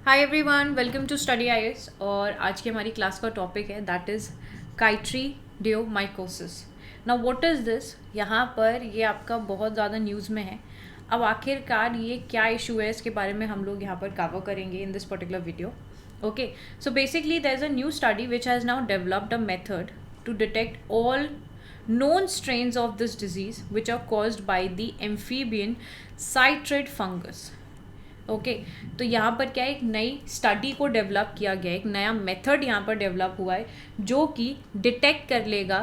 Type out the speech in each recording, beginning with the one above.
Hi everyone, welcome to study IAS. और आज की हमारी क्लास का टॉपिक है that is chytridiomycosis. Now what is this? यहाँ पर ये आपका बहुत ज़्यादा न्यूज़ में है। अब आखिरकार ये क्या इशू है, इसके बारे में हम लोग यहाँ पर कवर करेंगे in this particular video. Okay, so basically there is a new study which has now developed a method to detect all known strains of this disease which are caused by the amphibian cytrid fungus. Okay तो यहाँ पर क्या है, एक नई study को develop किया गया, एक नया मेथड यहाँ पर डेवलप हुआ है जो कि डिटेक्ट कर लेगा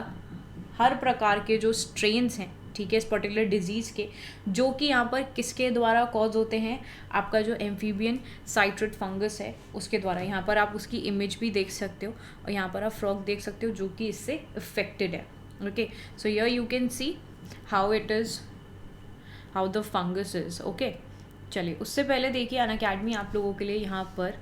हर प्रकार के जो स्ट्रेन्स हैं, ठीक है, इस पर्टिकुलर डिजीज़ के, जो कि यहाँ पर किसके द्वारा कॉज होते हैं, आपका जो एम्फीबियन साइट्रिड फंगस है उसके द्वारा। यहाँ पर आप उसकी इमेज भी देख सकते हो और यहाँ पर आप फ्रॉग देख सकते हो जो कि इससे इफेक्टेड है। Okay, so here you can see how it is, how the fungus is. Okay, चलिए उससे पहले देखिए अनअकैडमी आप लोगों के लिए यहाँ पर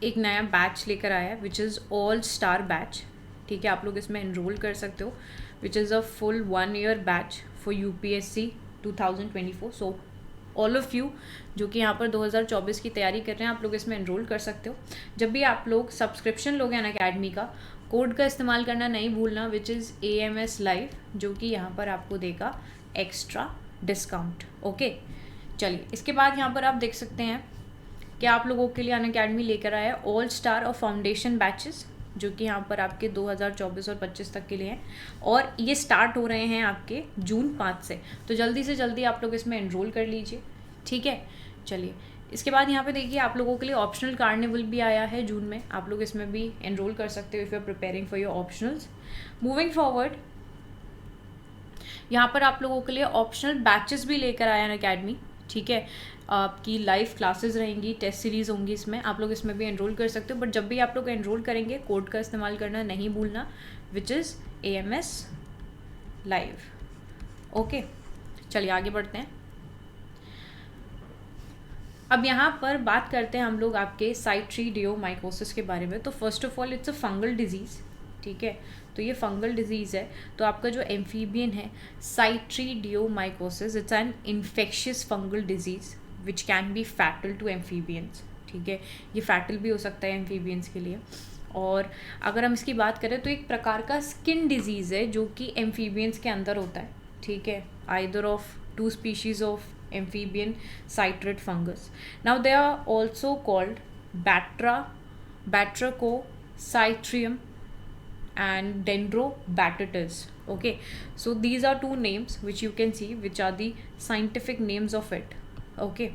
एक नया बैच लेकर आया है which is all star batch. ठीक है, आप लोग इसमें एनरोल कर सकते हो, विच is a full 1 year batch for UPSC 2024। So all of you जो कि यहाँ पर 2024 की तैयारी कर रहे हैं, आप लोग इसमें एनरोल कर सकते हो। जब भी आप लोग सब्सक्रिप्शन लोगे अनअकैडमी का, कोड का इस्तेमाल करना नहीं भूलना, विच इज़ AMS लाइव, जो कि यहाँ पर आपको देगा एक्स्ट्रा डिस्काउंट। ओके, चलिए इसके बाद यहाँ पर आप देख सकते हैं कि आप लोगों के लिए अनअकैडमी लेकर आया है ऑल स्टार और फाउंडेशन बैचेस, जो कि यहाँ पर आपके 2024 और 25 तक के लिए हैं, और ये स्टार्ट हो रहे हैं आपके जून 5 से। तो जल्दी से जल्दी आप लोग इसमें एनरोल कर लीजिए, ठीक है। चलिए इसके बाद यहाँ पे देखिए आप लोगों के लिए ऑप्शनल कार्निवल भी आया है जून में, आप लोग इसमें भी एनरोल कर सकते हो if you are preparing for your optionals. Moving forward, यहाँ पर आप लोगों के लिए ऑप्शनल बैचेस भी लेकर आया है अनअकैडमी, ठीक है। आपकी लाइव क्लासेस रहेंगी, टेस्ट सीरीज़ होंगी, इसमें आप लोग इसमें भी एनरोल कर सकते हो। बट जब भी आप लोग एनरोल करेंगे कोड का इस्तेमाल करना नहीं भूलना, which is AMS live. Okay, चलिए आगे बढ़ते हैं। अब यहाँ पर बात करते हैं हम लोग आपके साइट्रीडियोमाइकोसिस के बारे में। तो first of all it's a fungal disease, ठीक है। तो ये फंगल डिजीज़ है। तो आपका जो एम्फीबियन है chytridiomycosis, it's an infectious fungal disease which can be fatal to amphibians, ठीक है। ये फैटल भी हो सकता है एम्फीबियंस के लिए। और अगर हम इसकी बात करें तो एक प्रकार का स्किन डिजीज़ है जो कि एम्फीबियंस के अंदर होता है, ठीक है, either of 2 species of amphibian cytrid fungus. Now they are also called Batrachocytrium and Dendrobatitis. Okay, so these are 2 names which you can see, which are the scientific names of it. Okay,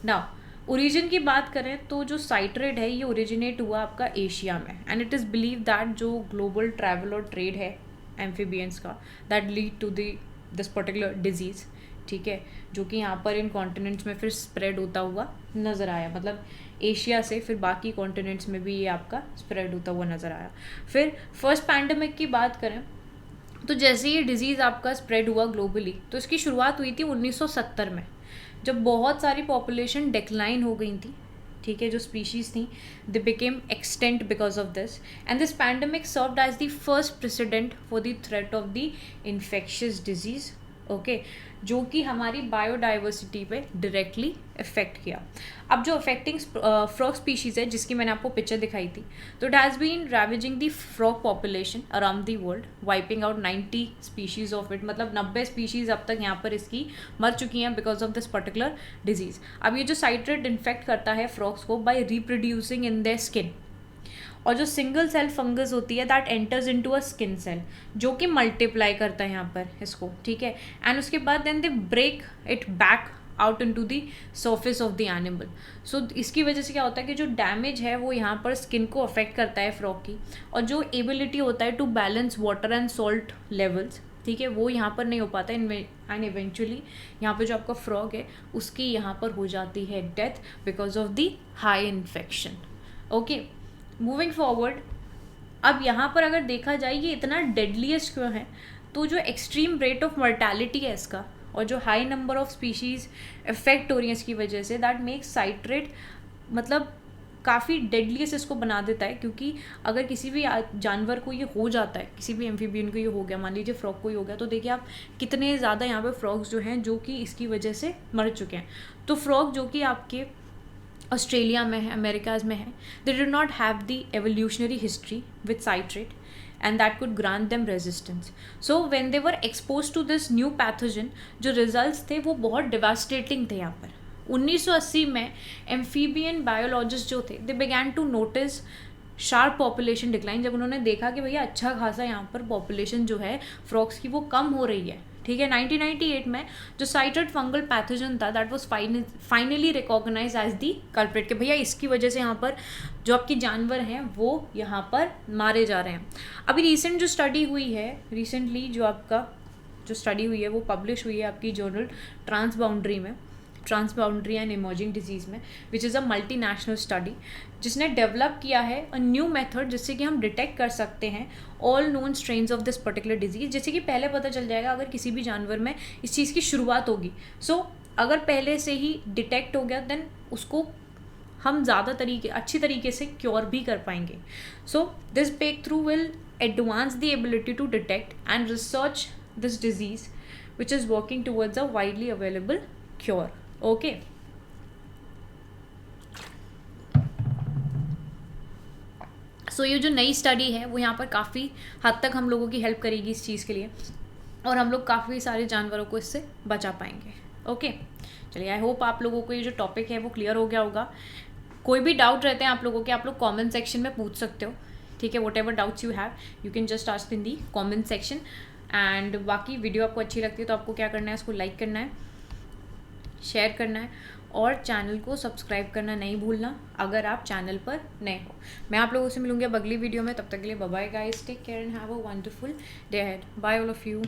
now origin की बात करें तो जो साइट्रिड है ये originate हुआ आपका Asia में, and it is believe that जो ग्लोबल ट्रैवल और ट्रेड है एम्फीबियंस का, that lead to this particular disease, ठीक है, जो कि यहाँ पर इन कॉन्टिनेंट्स में फिर स्प्रेड होता हुआ नज़र आया। मतलब एशिया से फिर बाकी कॉन्टिनेंट्स में भी ये आपका स्प्रेड होता हुआ नज़र आया। फिर फर्स्ट पैंडमिक की बात करें तो जैसे ये डिज़ीज़ आपका स्प्रेड हुआ ग्लोबली, तो इसकी शुरुआत हुई थी 1970 में, जब बहुत सारी पॉपुलेशन डिक्लाइन हो गई थी, ठीक है, जो स्पीशीज़ थी they became extent because of this, and this pandemic served as the first precedent for the threat of the infectious disease. Okay, जो कि हमारी बायोडाइवर्सिटी पे डायरेक्टली इफेक्ट किया। अब जो अफेक्टिंग फ्रॉग स्पीशीज़ है जिसकी मैंने आपको पिक्चर दिखाई थी, तो it has been ravaging the frog population around the world, wiping out 90 species of it. मतलब 90 स्पीशीज़ अब तक यहाँ पर इसकी मर चुकी हैं because of this particular disease. अब ये जो साइट्रिड इन्फेक्ट करता है फ्रॉग्स को by reproducing in their skin, और जो सिंगल सेल फंगस होती है that enters into a skin cell, जो कि मल्टीप्लाई करता है यहाँ पर इसको, ठीक है, एंड उसके बाद then they break it back out into the surface of the animal. सो इसकी वजह से क्या होता है कि जो डैमेज है वो यहाँ पर स्किन को अफेक्ट करता है फ्रॉग की, और जो एबिलिटी होता है to balance water and salt levels, ठीक है, वो यहाँ पर नहीं हो पाता, एंड इवेंचुअली यहाँ पे जो आपका फ्रॉग है उसकी यहाँ पर हो जाती है death because of the high infection. Okay, moving forward, अब यहाँ पर अगर देखा जाए ये इतना डेडलीस्ट क्यों है, तो जो एक्सट्रीम रेट ऑफ मॉर्टैलिटी है इसका, और जो high number of species effect हो रही हैं इसकी वजह से, दैट मेक्स साइट्रिड मतलब काफ़ी डेडलीस्ट इसको बना देता है, क्योंकि अगर किसी भी जानवर को ये हो जाता है, किसी भी एम्फीबियन को ये हो गया, मान लीजिए फ्रॉग को ही हो गया, तो देखिए आप कितने ज़्यादा यहाँ पे फ्रॉग्स जो हैं जो कि इसकी वजह से मर चुके हैं। तो फ्रॉग जो कि आपके ऑस्ट्रेलिया में है, अमेरिकाज में है, they did not have the evolutionary history with citrate and that could grant them resistance. So when they were exposed to this new pathogen, जो results थे वो बहुत devastating थे यहाँ पर। 1980 में एम्फीबियन बायोलॉजिस्ट जो थे, दे began to notice sharp population decline. जब उन्होंने देखा कि भैया अच्छा खासा यहाँ पर पॉपुलेशन जो है फ्रॉक्स की वो कम हो रही है, ठीक है। 1998 में जो साइटेड फंगल पैथोजन था, that was finally recognize as the culprit, कि भैया इसकी वजह से यहाँ पर जो आपके जानवर हैं वो यहाँ पर मारे जा रहे हैं। अभी रिसेंट जो स्टडी हुई है, रिसेंटली जो आपका जो स्टडी हुई है वो पब्लिश हुई है आपकी journal transboundary and emerging disease में, which is a multinational study, जिसने डेवलप किया है अ न्यू मेथड जिससे कि हम डिटेक्ट कर सकते हैं all known strains of this particular disease. जैसे कि पहले पता चल जाएगा अगर किसी भी जानवर में इस चीज़ की शुरुआत होगी, सो अगर पहले से ही डिटेक्ट हो गया देन उसको हम अच्छी तरीके से क्योर भी कर पाएंगे। So this breakthrough will advance the ability to detect and research this disease which is working towards a widely available cure. Okay, so ये जो नई स्टडी है वो यहाँ पर काफ़ी हद तक हम लोगों की हेल्प करेगी इस चीज़ के लिए, और हम लोग काफ़ी सारे जानवरों को इससे बचा पाएंगे। ओके, चलिए, आई होप आप लोगों को ये जो टॉपिक है वो क्लियर हो गया होगा। कोई भी डाउट रहते हैं आप लोगों के, आप लोग कमेंट सेक्शन में पूछ सकते हो, ठीक है। What ever doubts you have you can just ask in the comment section. And बाकी वीडियो आपको अच्छी लगती है तो आपको क्या करना है, उसको लाइक करना है, शेयर करना है, और चैनल को सब्सक्राइब करना नहीं भूलना अगर आप चैनल पर नए हो। मैं आप लोगों से मिलूंगी अब अगली वीडियो में, तब तक के लिए bye bye guys, take care and have a wonderful day ahead. Bye all of you.